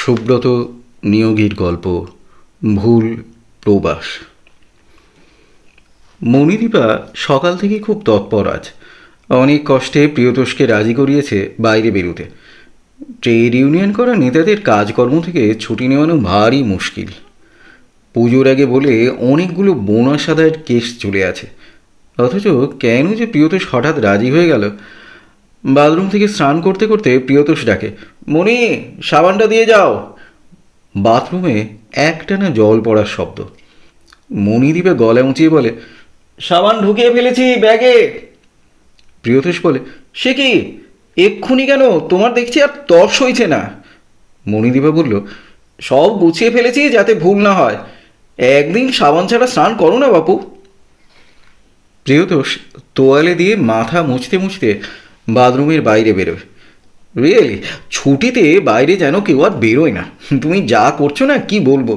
সুব্রত নিয়োগীর গল্প ভুল প্রবাস। মণিদীপা সকাল থেকে খুব তৎপর আজ। অনেক কষ্টে প্রিয়তোষকে রাজি করিয়েছে বাইরে বেরোতে। ট্রেড ইউনিয়ন করা নেতাদের কাজকর্ম থেকে ছুটি নেওয়ানো ভারী মুশকিল। পুজোর আগে বলে অনেকগুলো বোনাস আদায়ের কেস চলে আছে। অথচ কেন যে প্রিয়তোষ হঠাৎ রাজি হয়ে গেল। বাথরুম থেকে স্নান করতে করতে প্রিয়তোষ ডাকে, মণি, সাবানটা দিয়ে যাও। বাথরুমে একটানা জল পড়ার শব্দ। মণিদীপে গলা উঁচিয়ে বলে, সাবান ঢুকিয়ে ফেলেছি ব্যাগে। প্রিয়তোষ বলে, সে কি, এক্ষুনি কেন? তোমার দেখছি আর তর্স হইছে না। মণিদীপা বলল, সব গুছিয়ে ফেলেছি যাতে ভুল না হয়। একদিন সাবান ছাড়া স্নান করো না বাপু। প্রিয়তোষ তোয়ালে দিয়ে মাথা মুছতে মুছতে বাথরুমের বাইরে বেরোয়। রিয়েলি ছুটিতে বাইরে যেন কেউ আর বেরোয় না। তুমি যা করছো না কি বলবো।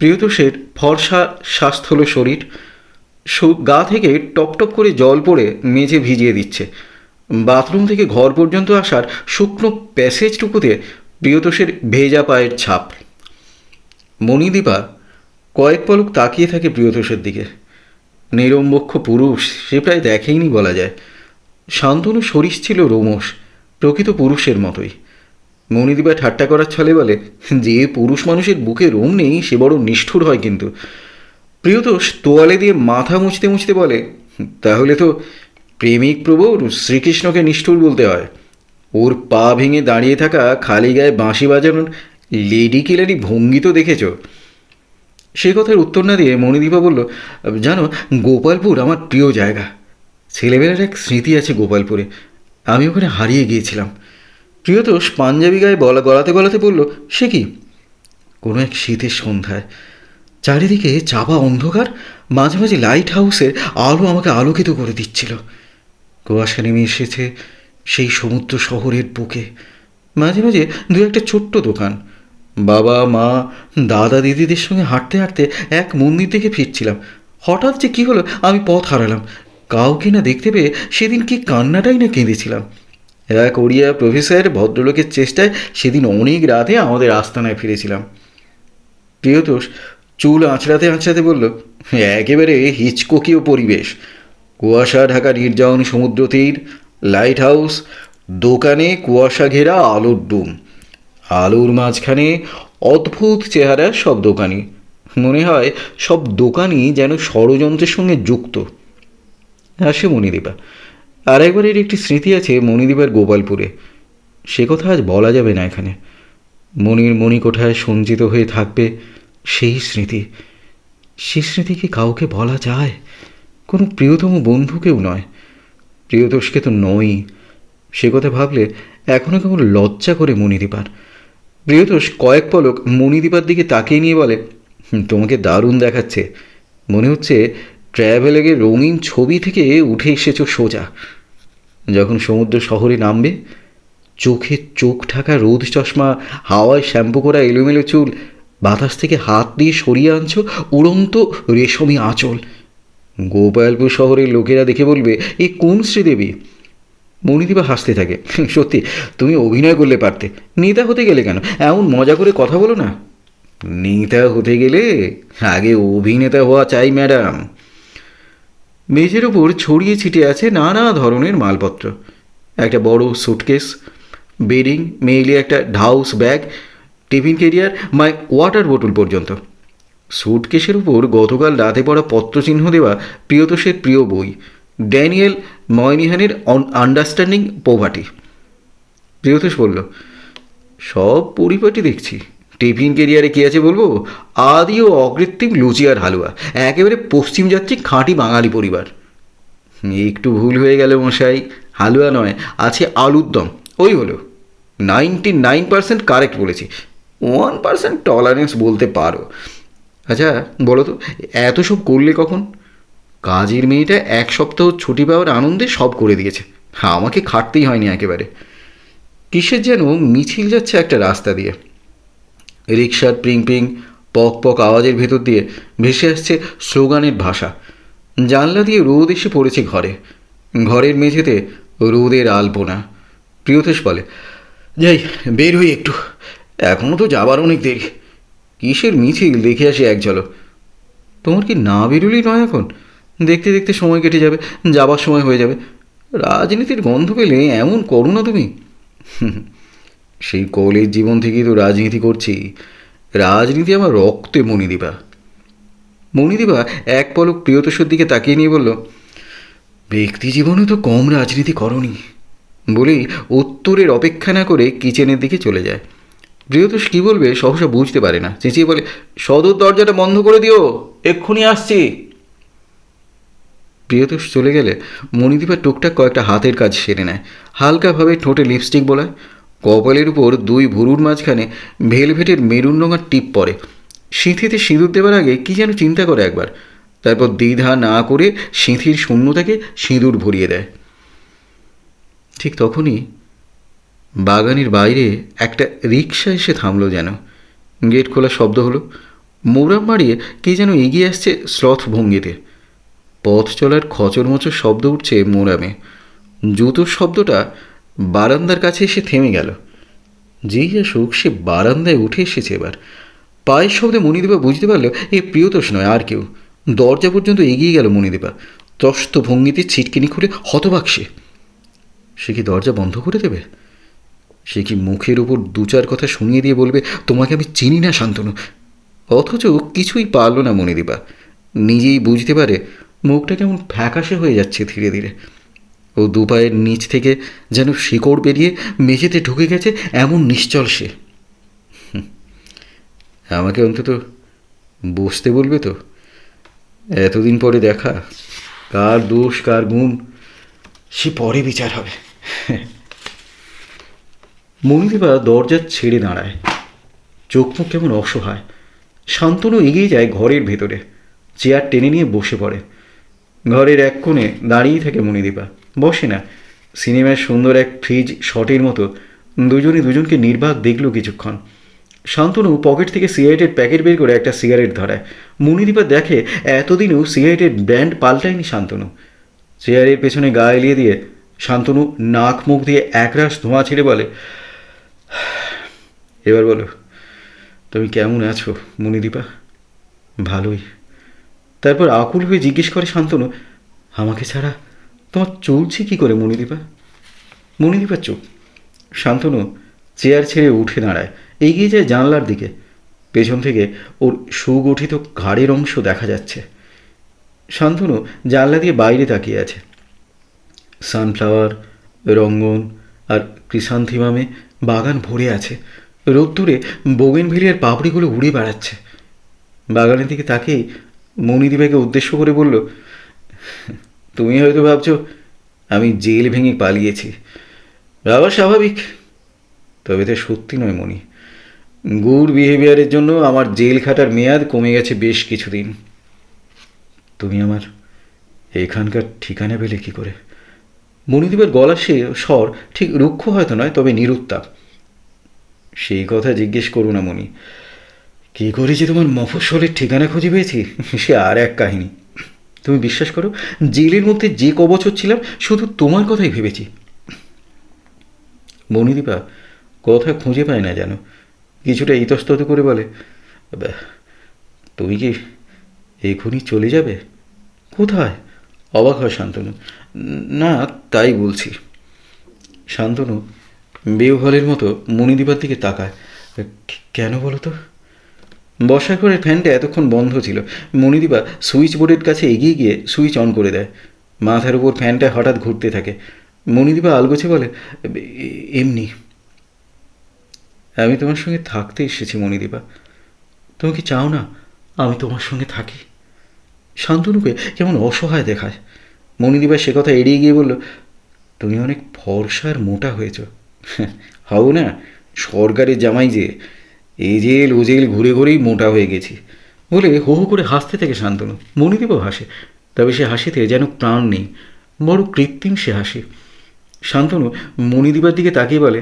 প্রিয়তোষের ফর্সা স্বাস্থ্যল শরীর, গা থেকে টপটপ করে জল পড়ে মেঝে ভিজিয়ে দিচ্ছে। বাথরুম থেকে ঘর পর্যন্ত আসার শুকনো প্যাসেজটুকুতে প্রিয়তোষের ভেজা পায়ের ছাপ। মণিদীপা কয়েক পলক তাকিয়ে থাকে প্রিয়তোষের দিকে। নিরম্বক্ষ পুরুষ সে প্রায় দেখেইনি বলা যায়। শান্তনু শরীর ছিল রোমশ, প্রকৃত পুরুষের মতোই। মণিদীপা ঠাট্টা করার ছলে বলে, যে পুরুষ মানুষের বুকে রোম নেই সে বড় নিষ্ঠুর হয় কিন্তু। প্রিয়তোষ তোয়ালে দিয়ে মাথা মুছতে মুছতে বলে, তাহলে তো প্রেমিক প্রভুর শ্রীকৃষ্ণকে নিষ্ঠুর বলতে হয়। ওর পা ভেঙে দাঁড়িয়ে থাকা খালি গায়ে বাঁশি বাজানোর লেডি কিলারি ভঙ্গি তো দেখেছ। সে কথার উত্তর না দিয়ে মণিদীপা বলল, জানো, গোপালপুর আমার প্রিয় জায়গা। ছেলেবেলার এক স্মৃতি আছে গোপালপুরে, আমি ওখানে হারিয়ে গিয়েছিলাম। প্রিয়তোষ পাঞ্জাবি গায়ে গলাতে গলাতে বলল, সে কি? কোনো এক শীতের সন্ধ্যায় চারিদিকে চাপা অন্ধকার, মাঝে মাঝে লাইট হাউসের আলো আমাকে আলোকিত করে দিচ্ছিল। কুয়াশা নেমে এসেছে সেই সমুদ্র শহরের বুকে। মাঝে মাঝে দু একটা ছোট্ট দোকান। বাবা মা দাদা দিদিদের সঙ্গে হাঁটতে হাঁটতে এক মন্দির থেকে ফিরছিলাম। হঠাৎ যে কী হলো আমি পথ হারালাম। কাউকে না দেখতে পেয়ে সেদিন কি কান্নাটাই না কেঁদেছিলাম। এক ওড়িয়া প্রফেসর ভদ্রলোকের চেষ্টায় সেদিন অনেক রাতে আমাদের আস্তানায় ফিরেছিলাম। প্রিয়তোষ চুল আঁচড়াতে আঁচড়াতে বলল, একেবারে হিচকোকীয় পরিবেশ। কুয়াশা ঢাকা নির্জন সমুদ্র তীর, লাইট হাউস, দোকানে কুয়াশা ঘেরা আলোর ডুম, আলোর মাঝখানে অদ্ভুত চেহারা সব দোকানি। মনে হয় সব দোকানই যেন ষড়যন্ত্রের সঙ্গে যুক্ত। আসে মণিদীপা। আর একবারের একটি স্মৃতি আছে মণিদীপার গোপালপুরে। সে কথা আজ বলা যাবে না এখানে। মণির মণিকোঠায় সঞ্চিত হয়ে থাকবে সেই স্মৃতি। সে স্মৃতি কি কাউকে বলা যায়? কোনো প্রিয়তম বন্ধুকেও নয়। প্রিয়তোষকে তো নয়ই। সে কথা ভাবলে এখনও কেমন লজ্জা করে মণিদীপার। প্রিয়তোষ কয়েক পলক মণিদীপার দিকে তাকিয়ে নিয়ে বলে, তোমাকে দারুণ দেখাচ্ছে। মনে হচ্ছে ট্র্যাভেলেগের রঙিন ছবি থেকে উঠে এসেছ সোজা। যখন সমুদ্র শহরে নামবে, চোখে চোখ ঢাকা রোদ চশমা, হাওয়ায় শ্যাম্পু করা এলোমেলো চুল, বাতাস থেকে হাত দিয়ে সরিয়ে আনছো উড়ন্ত রেশমি আঁচল। গোপালপুর শহরের লোকেরা দেখে বলবে, এ কোন শ্রীদেবী? মণিদীপা হাসতে থাকে, সত্যি তুমি অভিনয় করলে পারতে। নেতা হতে গেলে কেন? এমন মজা করে কথা বলো না। নেতা হতে গেলে আগে অভিনেতা হওয়া চাই ম্যাডাম। মেঝের ওপর ছড়িয়ে ছিটিয়ে আছে নানা ধরনের মালপত্র। একটা বড় সুটকেস, বেডিং, মেইলি একটা ঢাউস ব্যাগ, টিফিন ক্যারিয়ার, মাই ওয়াটার বোতল পর্যন্ত। সুটকেসের উপর গতকাল রাতে পড়া পত্রচিহ্ন দেওয়া প্রিয়তোষের প্রিয় বই, ড্যানিয়েল ময়নিহানের আন্ডারস্ট্যান্ডিং পোভার্টি। প্রিয়তোষ বলল, সব পরিপাটি দেখছি। টিফিন ক্যারিয়ারে কী আছে বলবো? আদি ও অকৃত্রিম লুচি আর হালুয়া। একেবারে পশ্চিম যাত্রী খাঁটি বাঙালি পরিবার। একটু ভুল হয়ে গেল মশাই, হালুয়া নয়, আছে আলুর দম। ওই হলো 99% কারেক্ট বলেছি। 1% টলারেন্স বলতে পারো। আচ্ছা বলো তো, এত সব করলে কখন? কাজের মেয়েটা এক সপ্তাহ ছুটি পাওয়ার আনন্দে সব করে দিয়েছে। আমাকে খাটতেই হয়নি একেবারে। কিসের যেন মিছিল যাচ্ছে একটা রাস্তা দিয়ে। রিকশার প্রিং প্রিং পক পক আওয়াজের ভেতর দিয়ে ভেসে আসছে স্লোগানের ভাষা। জানলা দিয়ে রোদ এসে পড়েছে ঘরে। ঘরের মেঝেতে রোদের আলপনা। প্রিয়তোষ বলে, যাই বের হই একটু। এখনও তো যাবার অনেক দেরি। কিসের মিছিল দেখে আসি এক ঝলক। তোমার কি না বেরোলেই নয় এখন? দেখতে দেখতে সময় কেটে যাবে, যাবার সময় হয়ে যাবে। রাজনীতির গন্ধ পেলে এমন করো না তুমি। সেই কলেজ জীবন থেকেই তো রাজনীতি করছি। রাজনীতি আমার রক্তে মণিদীপা। মণিদীপা এক পলক প্রিয়তোষের দিকে তাকিয়ে নিয়ে বলল, ব্যক্তি জীবনে তো কম রাজনীতি করনি বলেই উত্তরের অপেক্ষা না করে কিচেনের দিকে চলে যায়। প্রিয়তোষ কী বলবে সহসা বুঝতে পারে না, চেঁচিয়ে বলে, সদর দরজাটা বন্ধ করে দিও, এক্ষুনি আসছি। প্রিয়তোষ চলে গেলে মণিদীপা টুকটাক কয়েকটা হাতের কাজ সেরে নেয়। হালকাভাবে ঠোঁটে লিপস্টিক বোলায়, কপালের উপর দুই ভুরুর মাঝখানে ভেলভেটের মেরুন রঙার টিপ পরে। সিঁথিতে সিঁদুর দেওয়ার আগে কী যেন চিন্তা করে একবার, তারপর দ্বিধা না করে সিঁথির শূন্যতাকে সিঁদুর ভরিয়ে দেয়। ঠিক তখনই বাগানের বাইরে একটা রিকশা এসে থামলো যেন। গেট খোলার শব্দ হলো। মোরাম মারিয়ে কে যেন এগিয়ে আসছে শ্লথ ভঙ্গিতে। পথ চলার খচরমচর শব্দ উঠছে মোরামে। জুতোর শব্দটা বারান্দার কাছে এসে থেমে গেল। যেই আসুক সে বারান্দায় উঠে এসেছে এবার। পায়ের শব্দে মণিদীপা বুঝতে পারল এ প্রিয়তোষ নয়, আর কেউ। দরজা পর্যন্ত এগিয়ে গেল মণিদীপা। ত্রস্ত ভঙ্গিতে ছিটকিনি খুলে হতবাক সে কি দরজা বন্ধ করে দেবে? সে কি মুখের উপর দু চার কথা শুনিয়ে দিয়ে বলবে, তোমাকে আমি চিনি না শান্তনু? অথচ কিছুই পারল না মণিদীপা। নিজেই বুঝতে পারে মুখটা কেমন ফ্যাকাশে হয়ে যাচ্ছে ধীরে ধীরে। ও দুপায়ের নিচ থেকে যেন শিকড় বেরিয়ে মেঝেতে ঢুকে গেছে, এমন নিশ্চল সে। আমাকে অন্তত বসতে বলবে তো? এতদিন পরে দেখা, কার দোষ কার গুণ সে পরে বিচার হবে। মণিদীপা দরজা ছেড়ে দাঁড়ায়, চোখ মুখ কেমন অসহায়। শান্তনু এগিয়ে যায় ঘরের ভেতরে, চেয়ার টেনে নিয়ে বসে পড়ে। ঘরের এক কোণে দাঁড়িয়ে থাকে মণিদীপা, বসে না। সিনেমার সুন্দর এক ফ্রিজ শটের মতো দুজনে দুজনকে নির্বাক দেখল কিছুক্ষণ। শান্তনু পকেট থেকে সিগারেটের প্যাকেট বের করে একটা সিগারেট ধরায়। মণিদীপা দেখে এতদিনও সিগারেটের ব্র্যান্ড পাল্টায়নি শান্তনু। চেয়ারের পেছনে গা এলিয়ে দিয়ে শান্তনু নাক মুখ দিয়ে একরাশ ধোঁয়া ছেড়ে বলে, এবার বলো, তুমি কেমন আছো মণিদীপা? ভালোই। তারপর আকুল হয়ে জিজ্ঞেস করে শান্তনু, আমাকে ছাড়া তোমার চলছে কী করে মণিদীপা? মণিদীপা চুপ। শান্তনু চেয়ার ছেড়ে উঠে দাঁড়ায়, এগিয়ে যায় জানলার দিকে। পেছন থেকে ওর সুগঠিত ঘাড়ের অংশ দেখা যাচ্ছে। শান্তনু জানলা দিয়ে বাইরে তাকিয়ে আছে। সানফ্লাওয়ার, রঙ্গন আর ক্রিসান্থিমামে বাগান ভরে আছে। রোদ্দুরে বোগেনভেলিয়ার পাপড়িগুলো উড়ে বেড়াচ্ছে। বাগানের দিকে তাকিয়েই মণিদীপাকে উদ্দেশ্য করে বলল, তুমি হয়তো ভাবছো আমি জেল ভেঙে পালিয়েছি। ভাবা স্বাভাবিক, তবে তো সত্যি নয় মণি। গুড বিহেভিয়ারের জন্য আমার জেল খাটার মেয়াদ কমে গেছে বেশ কিছুদিন। তুমি আমার এখানকার ঠিকানা পেলে কী করে? মণিদীপের গলা স্বর ঠিক রুক্ষ হয়তো নয়, তবে নিরুত্তাপ। সেই কথা জিজ্ঞেস করো না মণি। কী করে যে তোমার মফস্বলের ঠিকানা খুঁজে পেয়েছি সে আর এক কাহিনী। তুমি বিশ্বাস করো, জেলের মধ্যে যে কবছর ছিলাম শুধু তোমার কথাই ভেবেছি। মণিদীপা কথা খুঁজে পায় না যেন, কিছুটা ইতস্তত করে বলে, তুমি কি এখনই চলে যাবে? কোথায়? অবাক হয় শান্তনু। না, তাই বলছি। শান্তনু বেওহলের মতো মণিদীপার দিকে তাকায়। কেন বলো তো? বসার ঘরের ফ্যানটা এতক্ষণ বন্ধ ছিল। মণিদীপা সুইচ বোর্ডের কাছে এগিয়ে গিয়ে সুইচ অন করে দেয়। মাথার উপর ফ্যানটা হঠাৎ ঘুরতে থাকে। মণিদীপা আলগোছে বলে, এমনি। আমি তোমার সঙ্গে থাকতে এসেছি মণিদীপা। তুমি কি চাও না আমি তোমার সঙ্গে থাকি? শান্তনুকে কেমন অসহায় দেখায়। মণিদীপা সে কথা এড়িয়ে গিয়ে বলল, তুমি অনেক ফর্সা আর মোটা হয়েছ। হও না, সরকারের জামাই যে, এই জেল ও জেল ঘুরে ঘুরেই মোটা হয়ে গেছি বলে হো হো করে হাসতে থাকে শান্তনু। মণিদীপও হাসে, তবে সে হাসিতে যেন প্রাণ নেই, বড় কৃত্রিম সে হাসি। শান্তনু মণিদীপার দিকে তাকিয়ে বলে,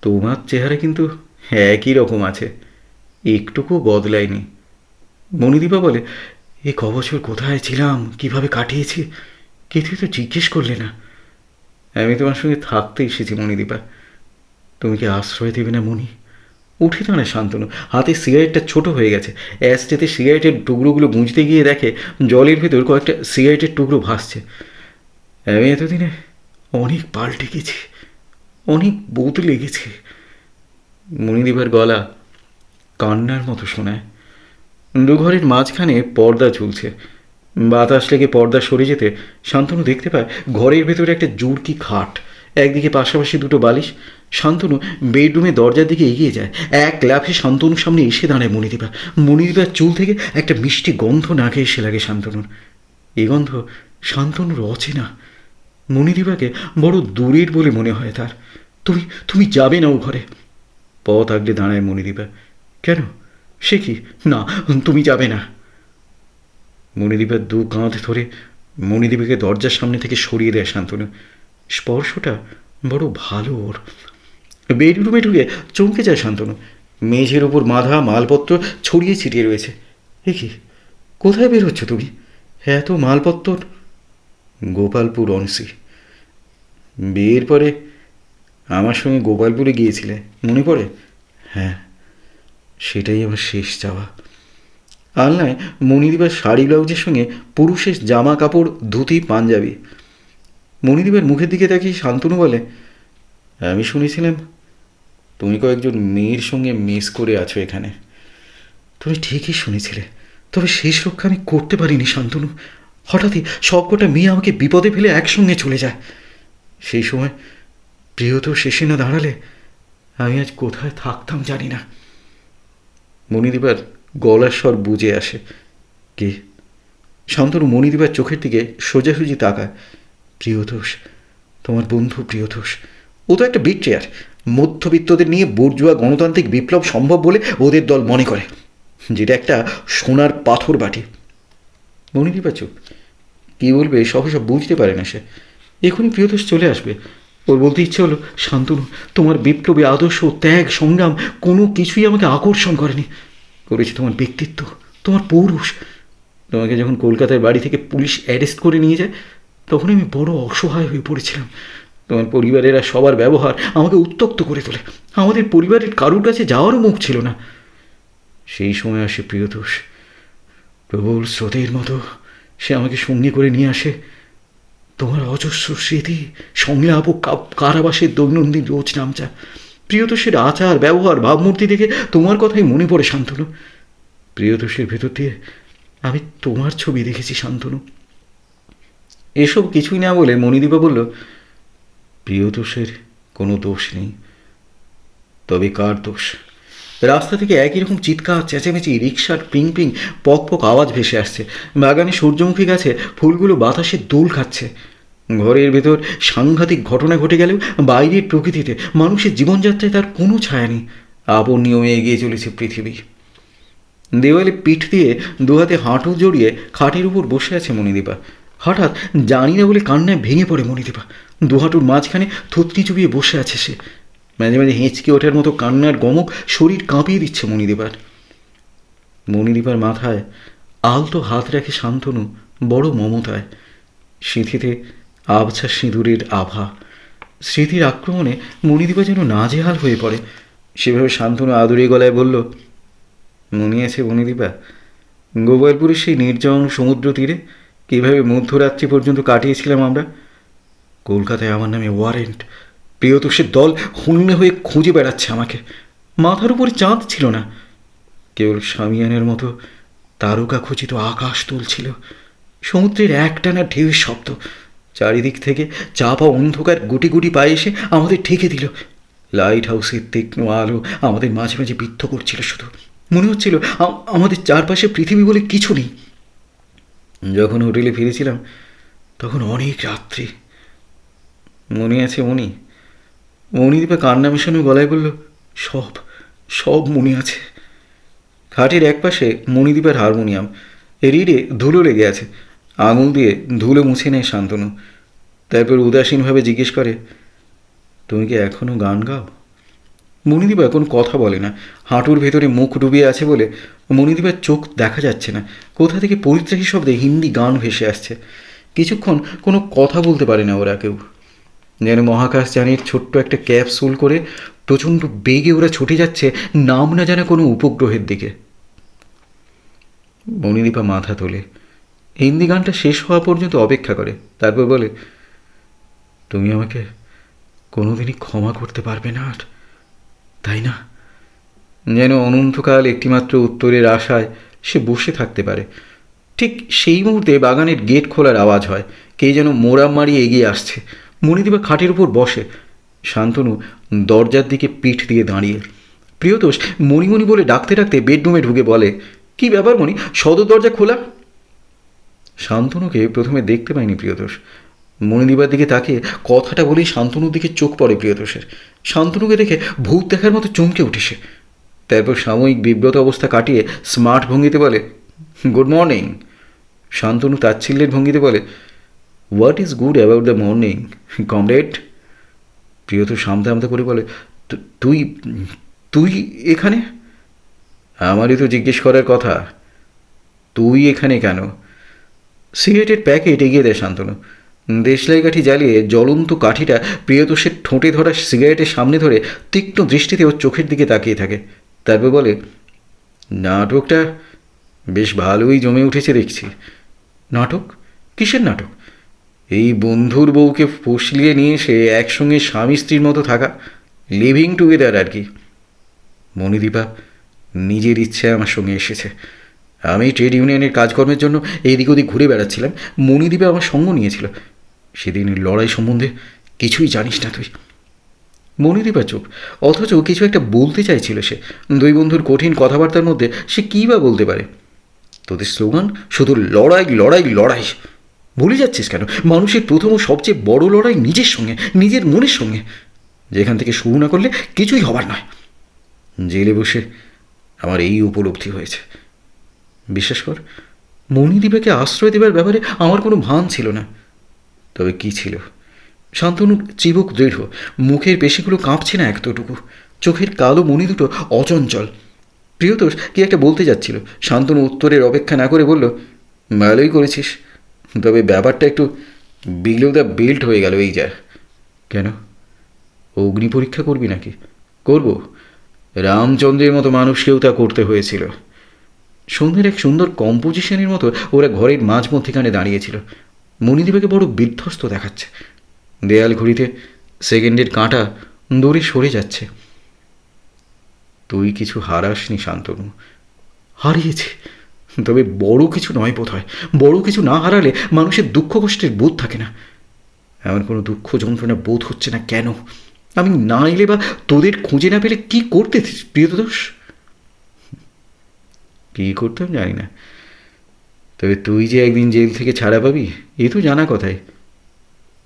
তোমার চেহারা কিন্তু একই রকম আছে, একটুকু বদলায়নি। মণিদীপা বলে, এ কবছর কোথায় ছিলাম, কিভাবে কাটিয়েছি, কিছুই তো জিজ্ঞেস করলে না। আমি তোমার সঙ্গে থাকতে এসেছি মণিদীপা। তুমি কি আশ্রয় দেবে না মণি? উঠে দাঁড়ায় শান্তনু। হাতে সিগারেটটা ছোট হয়ে গেছে। অ্যাশটেতে সিগারেটের টুকরোগুলো গুঁজতে গিয়ে দেখে জলের ভেতর কয়েকটা সিগারেটের টুকরো ভাসছে। আমি এতদিনে অনেক পাল্টে গেছি, অনেক বদলে গেছি। মণিদীপার গলা কান্নার মতো শোনায়। দুঘরের মাঝখানে পর্দা ঝুলছে। বাতাস লেগে পর্দা সরে যেতে শান্তনু দেখতে পায় ঘরের ভেতরে একটা জুড়কি খাট, একদিকে পাশাপাশি দুটো বালিশ। শান্তনু বেডরুমে দরজার দিকে এগিয়ে যায়। এক লাফে শান্তনুর সামনে এসে দাঁড়ায় মণিদীপা। মণিদীপার চুল থেকে একটা মিষ্টি গন্ধ নাকে এসে লাগে শান্তনুর। এই গন্ধ শান্তনুর অচেনা। মণিদীপাকে বড় দূরের বলে মনে হয় তার। তুমি তুমি যাবে না ও ঘরে। পথ আগলে দাঁড়ায় মণিদীপা। কেন? সে কি? না, তুমি যাবে না। মণিদীপার দু কাঁধ ধরে মণিদীপাকে দরজার সামনে থেকে সরিয়ে দেয় শান্তনু। স্পর্শটা বড় ভালো ওর। বেডরুমে ঢুকে চমকে যায় শান্তনু। মেঝের ওপর মাথা মালপত্র ছড়িয়ে ছিটিয়ে রয়েছে। এ কি? কোথায় বের হচ্ছ তুমি? এত মালপত্র? গোপালপুর অনসি। বিয়ের পরে আমার সঙ্গে গোপালপুরে গিয়েছিলে, মনে পড়ে? হ্যাঁ, সেটাই আমার শেষ যাওয়া। আলনায় মণিদীপার শাড়ি ব্লাউজের সঙ্গে পুরুষের জামা কাপড়, ধুতি, পাঞ্জাবি। মণিদীপার মুখের দিকে তাকিয়ে শান্তনু বলে, আমি শুনেছিলাম তুমি কয়েকজন মেয়ের সঙ্গে মিস করে আছো এখানে। তুমি ঠিকই শুনেছিলে, তবে শেষ রক্ষা আমি করতে পারিনি শান্তনু। হঠাৎই সবকটা মেয়ে আমাকে বিপদে ফেলে একসঙ্গে চলে যায়। সেই সময় প্রিয়তর শেষে না দাঁড়ালে আমি আজ কোথায় থাকতাম জানি না। মণিদীপার গলার স্বর বুঝে আসে। কে? শান্তনু মণিদীপার চোখের দিকে সোজাসুজি তাকায়। প্রিয়তোষ, তোমার বন্ধু প্রিয়তোষ। ও তো একটা বিট্রেয়ার। মধ্যবিত্তদের নিয়ে বুর্জুয়া গণতান্ত্রিক বিপ্লব সম্ভব বলে ওদের দল মনে করে, যেটা একটা সোনার পাথর বাটি। মণিদীপা চুপ। কী বলবে সহসা বুঝতে পারে না সে। এখনই প্রিয়তোষ চলে আসবে। ওর বলতে ইচ্ছে হলো, শান্তনু, তোমার বিপ্লবী আদর্শ, ত্যাগ, সংগ্রাম কোনো কিছুই আমাকে আকর্ষণ করেনি। করেছে তোমার ব্যক্তিত্ব, তোমার পৌরুষ। তোমাকে যখন কলকাতার বাড়ি থেকে পুলিশ অ্যারেস্ট করে নিয়ে যায়, তখন আমি বড় অসহায় হয়ে পড়েছিলাম। তোমার পরিবারেরা সবার ব্যবহার আমাকে উত্ত্যক্ত করে তোলে। আমাদের পরিবারের কারুর কাছে যাওয়ারও মুখ ছিল না। সেই সময় আসে প্রিয়তোষ। প্রবল স্রোতের মতো সে আমাকে সঙ্গে করে নিয়ে আসে। তোমার অজস্র স্মৃতি, সংলাপ ও কারাবাসের দৈনন্দিন রোজ নামচা। প্রিয়তোষের আচার, ব্যবহার, ভাবমূর্তি দেখে তোমার কথাই মনে পড়ে শান্তনু। প্রিয়তোষের ভেতর দিয়ে আমি তোমার ছবি দেখেছি শান্তনু। এসব কিছুই না বলে মণিদীপা বলল, প্রিয়তোষের কোনো দোষ নেই, তবে কার দোষ? রাস্তা থেকে একই রকম চিৎকার, চেঁচেমেচি, রিক্সার পিং পিং পক পক আওয়াজ ভেসে আসছে। বাগানে সূর্যমুখী গাছে ফুলগুলো বাতাসে দোল খাচ্ছে। ঘরের ভেতর সাংঘাতিক ঘটনা ঘটে গেলেও বাইরের প্রকৃতিতে, মানুষের জীবনযাত্রায় তার কোনো ছায়া নেই। আপন নিয়মে এগিয়ে চলেছে পৃথিবী। দেওয়ালে পিঠ দিয়ে দুহাতে হাঁটু জড়িয়ে খাটের উপর বসে আছে মণিদীপা। হঠাৎ জানি না বলে কান্নায় ভেঙে পড়ে মণিদীপা। দুহাঁটুর মাঝখানে থুতনি চুবিয়ে বসে আছে সে। মাঝে মাঝে হেঁচকে ওঠার মতো কান্নার গমক শরীর কাঁপিয়ে দিচ্ছে মণিদীপার। মণিদীপার মাথায় আলতো হাত রাখে শান্তনু বড় মমতায়। সিঁথিতে আবছা সিঁদুরের আভা। স্মৃতির আক্রমণে মণিদীপা যেন নাজেহাল হয়ে পড়ে। সেভাবে শান্তনু আদুরে গলায় বলল, মনে আছে মণিদীপা, গোপালপুরের সেই নির্জন সমুদ্র তীরে কীভাবে মধ্যরাত্রি পর্যন্ত কাটিয়েছিলাম আমরা? কলকাতায় আমার নামে ওয়ারেন্ট। প্রিয়তোষের দল হন্যে হয়ে খুঁজে বেড়াচ্ছে আমাকে। মাথার উপরে চাঁদ ছিল না, কেবল শামিয়ানের মতো তারকা খচিত আকাশ তুলছিল। সমুদ্রের একটানা ঢেউয়ের শব্দ। চারিদিক থেকে চাপা অন্ধকার গুটি গুটি পায়ে এসে আমাদের ঠেকে দিল। লাইট হাউসের তীক্ষ্ণ আলো আমাদের মাঝে মাঝে বিদ্ধ করছিল। শুধু মনে হচ্ছিল আমাদের চারপাশে পৃথিবী বলে কিছু নেই। যখন হোটেলে ফিরেছিলাম তখন অনেক রাত্রি। মনে আছে মণি? মণিদীপা কান্না মেশানো গলায় বলল, সব সব মনে আছে। খাটের একপাশে মণিদীপার হারমোনিয়াম। রিডে ধুলো লেগে আছে। আঙুল দিয়ে ধুলো মুছে নেয় শান্তনু। তারপর উদাসীনভাবে জিজ্ঞেস করে, তুমি কি এখনও গান গাও? মণিদীপা এখন কথা বলে না। হাঁটুর ভেতরে মুখ ডুবিয়ে আছে বলে মণিদীপার চোখ দেখা যাচ্ছে না। কোথা থেকে পরিত্রাহী শব্দে হিন্দি গান ভেসে আসছে। কিছুক্ষণ কোনো কথা বলতে পারে না ওরা কেউ। যেন মহাকাশযানের ছোট্ট একটা ক্যাপসুল করে প্রচণ্ড বেগে ওরা ছুটে যাচ্ছে নাম না জানা কোনো উপগ্রহের দিকে। মণিদীপা মাথা তোলে, হিন্দি গানটা শেষ হওয়া পর্যন্ত অপেক্ষা করে, তারপর বলে, তুমি আমাকে কোনোদিনই ক্ষমা করতে পারবে না আর, তাই না? যেন অনন্তকাল একটিমাত্র উত্তরের আশায় সে বসে থাকতে পারে। ঠিক সেই মুহূর্তে বাগানের গেট খোলার আওয়াজ হয়। কে যেন মোরাম মারিয়ে এগিয়ে আসছে। মণিদীপা খাটের উপর বসে, শান্তনু দরজার দিকে পিঠ দিয়ে দাঁড়িয়ে। প্রিয়তোষ মণিমণি বলে ডাকতে ডাকতে বেডরুমে ঢুকে বলে, কি ব্যাপার মণি, সদর দরজা খোলা? শান্তনুকে প্রথমে দেখতে পায়নি প্রিয়তোষ। মণিদীপার দিকে তাকিয়ে কথাটা বলেই শান্তনুর দিকে চোখ পড়ে প্রিয়তোষের। শান্তনুকে দেখে ভূত দেখার মতো চমকে উঠেছে। তারপর সাময়িক বিব্রত অবস্থা কাটিয়ে স্মার্ট ভঙ্গিতে বলে, গুড মর্নিং। শান্তনু তাচ্ছিল্যের ভঙ্গিতে বলে, what is good about the morning comrade? Priyatosh আমতা আমতা করে বলে, তুই তুই এখানে? আমারই তো জিজ্ঞেস করার কথা, তুই এখানে কেন? সিগারেটের প্যাকেট এগিয়ে দেয় শান্তনু। দেশলাই কাঠি জ্বালিয়ে জ্বলন্ত কাঠিটা প্রিয়তোষের ঠোঁটে ধরা সিগারেটের সামনে ধরে তীক্ষ্ণ দৃষ্টিতে ওর চোখের দিকে তাকিয়ে থাকে। তারপর বলে, নাটকটা বেশ ভালোই জমে উঠেছে দেখছি। নাটক? কিসের নাটক? এই বন্ধুর বউকে ফুসলিয়ে নিয়ে এসে একসঙ্গে স্বামী স্ত্রীর মতো থাকা, লিভিং টুগেদার আর কি। মণিদীপা নিজের ইচ্ছায় আমার সঙ্গে এসেছে। আমি ট্রেড ইউনিয়নের কাজকর্মের জন্য এদিক ওদিক ঘুরে বেড়াচ্ছিলাম, মণিদীপা আমার সঙ্গ নিয়েছিল। সেদিনের লড়াই সম্বন্ধে কিছুই জানিস না তুই। মণিদীপা চুপ, অথচ কিছু একটা বলতে চাইছিল সে। দুই বন্ধুর কঠিন কথাবার্তার মধ্যে সে কী বা বলতে পারে? তোদের স্লোগান শুধু লড়াই লড়াই লড়াই। ভুলে যাচ্ছিস কেন মানুষের প্রথম ও সবচেয়ে বড় লড়াই নিজের সঙ্গে, নিজের মনের সঙ্গে, যেখান থেকে শুরু না করলে কিছুই হবার নয়। জেলে বসে আমার এই উপলব্ধি হয়েছে। বিশ্বাস কর, মণিদীপাকে আশ্রয় দেবার ব্যাপারে আমার কোনো ভান ছিল না। তবে কি ছিল? শান্তনুর চিবুক দৃঢ়, মুখের পেশিগুলো কাঁপছে না এতটুকু, চোখের কালো মণি দুটো অচঞ্চল। প্রিয়তোষ কি একটা বলতে যাচ্ছিল, শান্তনু উত্তরের অপেক্ষা না করে বলল, ভালোই করেছিস, তবে ব্যাপারটা একটু বিলো দ্য বেল্ট হয়ে গেল এই যা। কেন? অগ্নি পরীক্ষা করবি নাকি? করব। রামচন্দ্রের মতো মানুষকেও তা করতে হয়েছিল। সন্ধ্যের এক সুন্দর কম্পোজিশনের মতো ওরা ঘরের মাঝ মধ্যিখানে দাঁড়িয়েছিল। মণিদীপাকে বড় বিধ্বস্ত দেখাচ্ছে। দেয়াল ঘড়িতে সেকেন্ডের কাঁটা দূরে সরে যাচ্ছে। তুই কিছু হারাসনি শান্তনু। হারিয়েছি, তবে বড় কিছু নয় বোধ হয়। বড় কিছু না হারালে মানুষের দুঃখ কষ্টের বোধ থাকে না। এমন কোনো দুঃখ যন্ত্রণা বোধ হচ্ছে না কেন? আমি না এলে বা তোদের খুঁজে না পেলে কী করতে প্রিয়তোষ? কী করতাম জানি না, তবে তুই যে একদিন জেল থেকে ছাড়া পাবি এ তো জানা কথাই।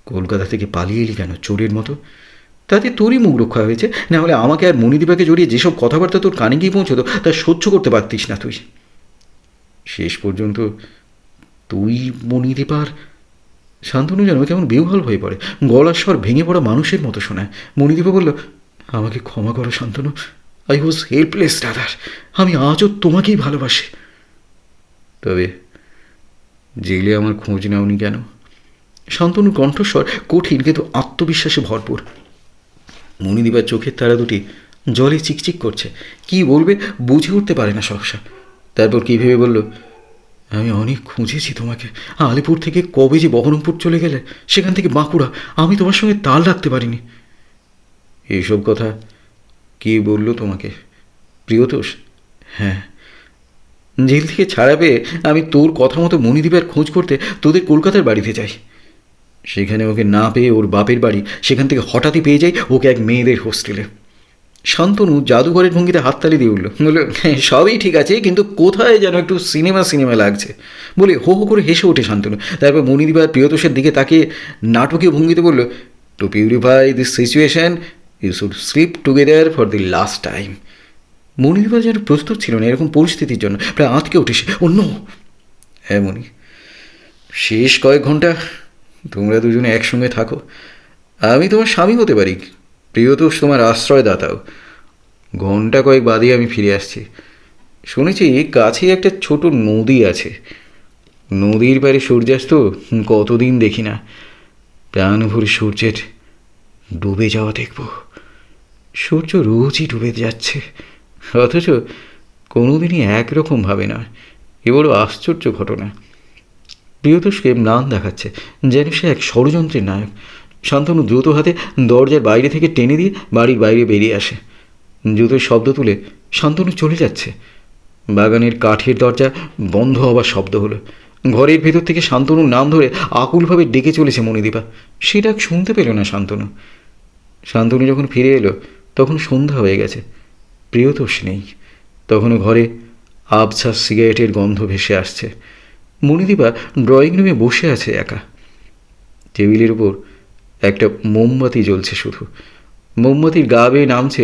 কলকাতা থেকে পালিয়ে এলি কেন চোরের মতো? তাতে তোরই মুখ রক্ষা হয়েছে, না হলে আমাকে আর মণিদীপাকে জড়িয়ে যেসব কথাবার্তা তোর কানে গিয়ে পৌঁছতো তা সহ্য করতে পারতিস না তুই। শেষ পর্যন্ত তুই মণিদীপার। শান্তনু যেন কেমন বেউহাল হয়ে পড়ে, গলার স্বর ভেঙে পড়া মানুষের মতো শোনায়। মণিদীপা বলল, আমাকে ক্ষমা করো শান্তনু, আই ওয়াজ হেল্পলেস দাদার। আমি আজও তোমাকেই ভালোবাসি। তবে জেলে আমার খোঁজ নাওনি কেন? শান্তনুর কণ্ঠস্বর কঠিন কিন্তু আত্মবিশ্বাসে ভরপুর। মণিদীপার চোখের তারা দুটি জলে চিকচিক করছে, কি বলবে বুঝে উঠতে পারে না সহসা। তারপর কী ভেবে বলল, আমি অনেক খুঁজেছি তোমাকে। আলিপুর থেকে কবে যে বহরমপুর চলে গেলে, সেখান থেকে বাঁকুড়া, আমি তোমার সঙ্গে তাল রাখতে পারিনি। এইসব কথা কে বলল তোমাকে প্রিয়তোষ? হ্যাঁ, জেল থেকে ছাড়া পেয়ে আমি তোর কথা মতো মণিদীপার খোঁজ করতে তোদের কলকাতার বাড়িতে যাই। সেখানে ওকে না পেয়ে ওর বাপের বাড়ি, সেখান থেকে হঠাৎই পেয়ে যাই ওকে এক মেয়েদের হোস্টেলে। শান্তনু জাদুঘরের ভঙ্গিতে হাততালি দিয়ে উঠল, বলল, সবই ঠিক আছে, কিন্তু কোথায় যেন একটু সিনেমা সিনেমা লাগছে বলে হো হো করে হেসে ওঠে শান্তনু। তারপর মণিদীপার প্রিয়তোষের দিকে তাকিয়ে নাটকীয় ভঙ্গিতে বলল, to purify this situation you should sleep together for the last time. মণিদীপা যেন প্রস্তুত ছিল না এরকম পরিস্থিতির জন্য, প্রায় আঁতকে উঠেছে। অন্য হ্যাঁ মণি, শেষ কয়েক ঘন্টা তোমরা দুজনে একসঙ্গে থাকো। আমি তোমার স্বামী হতে পারি, প্রিয়তোষ তোমার আশ্রয়দাতাও। ঘন্টা কয়েক বাদে আমি ফিরে আসছি। শুনেছি কাছেই একটা ছোট নদী আছে, নদীর পাড়ে সূর্যাস্ত কতদিন দেখি না। প্রাণ ভরে সূর্যের ডুবে যাওয়া দেখব। সূর্য রোজই ডুবে যাচ্ছে, অথচ কোনোদিনই একরকম ভাবে না। এ বড় আশ্চর্য ঘটনা। প্রিয়তোষকে ম্লান দেখাচ্ছে, যেন সে এক ষড়যন্ত্রের নায়ক। শান্তনু দ্রুত হাতে দরজার বাইরে থেকে টেনে দিয়ে বাড়ির বাইরে বেরিয়ে আসে। জুতোর শব্দ তুলে শান্তনু চলে যাচ্ছে। বাগানের কাঠের দরজা বন্ধ হবার শব্দ হলো। ঘরের ভেতর থেকে শান্তনুর নাম ধরে আকুলভাবে ডেকে চলেছে মণিদীপা। সে ডাক শুনতে পেল না শান্তনু। শান্তনু যখন ফিরে এলো তখন সন্ধ্যা হয়ে গেছে। প্রিয়তোষ নেই। তখনও ঘরে আবছা সিগারেটের গন্ধ ভেসে আসছে। মণিদীপা ড্রয়িং রুমে বসে আছে একা। টেবিলের উপর একটা মোমবাতি জ্বলছে শুধু। মোমবাতির গা বেয়ে নামছে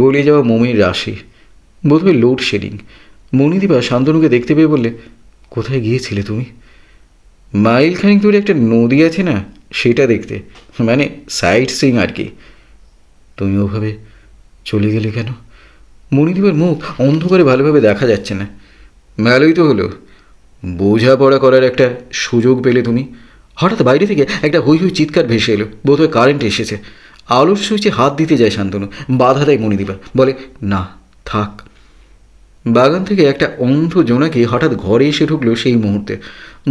গলে যাওয়া মোমের রাশি। বোধহয় লোডশেডিং। মণিদীপা শান্তনুকে দেখতে পেয়ে বললে, কোথায় গিয়েছিলে তুমি? মাইলখানিক দূরে একটা নদী আছে না, সেটা দেখতে, মানে সাইট সিং আর কি। তুমি ওভাবে চলে গেলে কেন? মণিদীপার মুখ অন্ধকারে ভালোভাবে দেখা যাচ্ছে না। ভালোই তো হলো, বোঝাপড়া করার একটা সুযোগ পেলে তুমি। হঠাৎ বাইরে থেকে একটা হৈ হৈ চিৎকার ভেসে এলো। বোধহয় কারেন্ট এসেছে। আলোর সুইচে হাত দিতে যায় শান্তনু। বাধা দেয় মণিদীপা, বলে, না থাক। বাগান থেকে একটা অন্ধ জোনাকি হঠাৎ ঘরে এসে ঢুকলো সেই মুহূর্তে।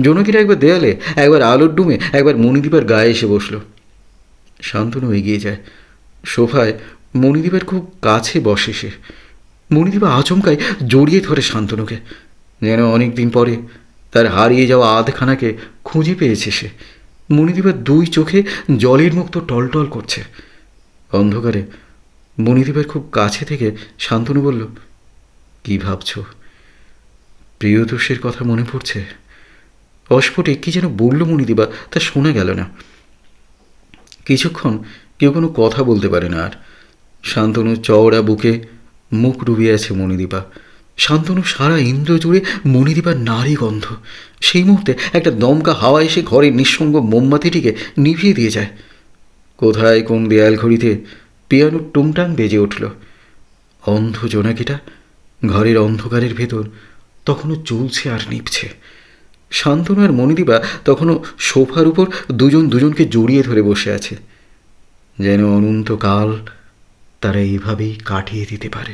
জোনাকিটা একবার দেয়ালে, একবার আলোর ডুমে, একবার মণিদীপার গায়ে এসে বসলো। শান্তনু এগিয়ে যায়। সোফায় মণিদীপার খুব কাছে বসে সে। মণিদীপা আচমকায় জড়িয়ে ধরে শান্তনুকে, যেন অনেক দিন পরে তার হারিয়ে যাওয়া আধখানাকে খুঁজে পেয়েছে সে। মণিদীপার দুই চোখে জলের মুক্ত টলটল করছে। অন্ধকারে মণিদীপার খুব কাছে থেকে শান্তনু বলল, কি ভাবছ? প্রিয়তোষের কথা মনে পড়ছে? অস্ফুটে কি যেন বলল মণিদীপা, তা শোনা গেল না। কিছুক্ষণ কেউ কোনো কথা বলতে পারে না আর। শান্তনু চওড়া বুকে মুখ ডুবিয়ে আছে মণিদীপা। শান্তনু সারা ইন্দ্র জুড়ে মণিদীপার নারী গন্ধ। সেই মুহূর্তে একটা দমকা হাওয়া এসে ঘরের নিঃসঙ্গ মোমবাতিটিকে নিভিয়ে দিয়ে যায়। কোথায় কোন দেয়াল ঘড়িতে পিয়ানোর টুংটাং বেজে উঠল। অন্ধ জোনাকিটা ঘরের অন্ধকারের ভেতর তখনও চলছে আর নিভছে। শান্তনু আর মণিদীপা তখনও সোফার উপর দুজন দুজনকে জড়িয়ে ধরে বসে আছে, যেন অনন্তকাল তারা এইভাবেই কাটিয়ে দিতে পারে।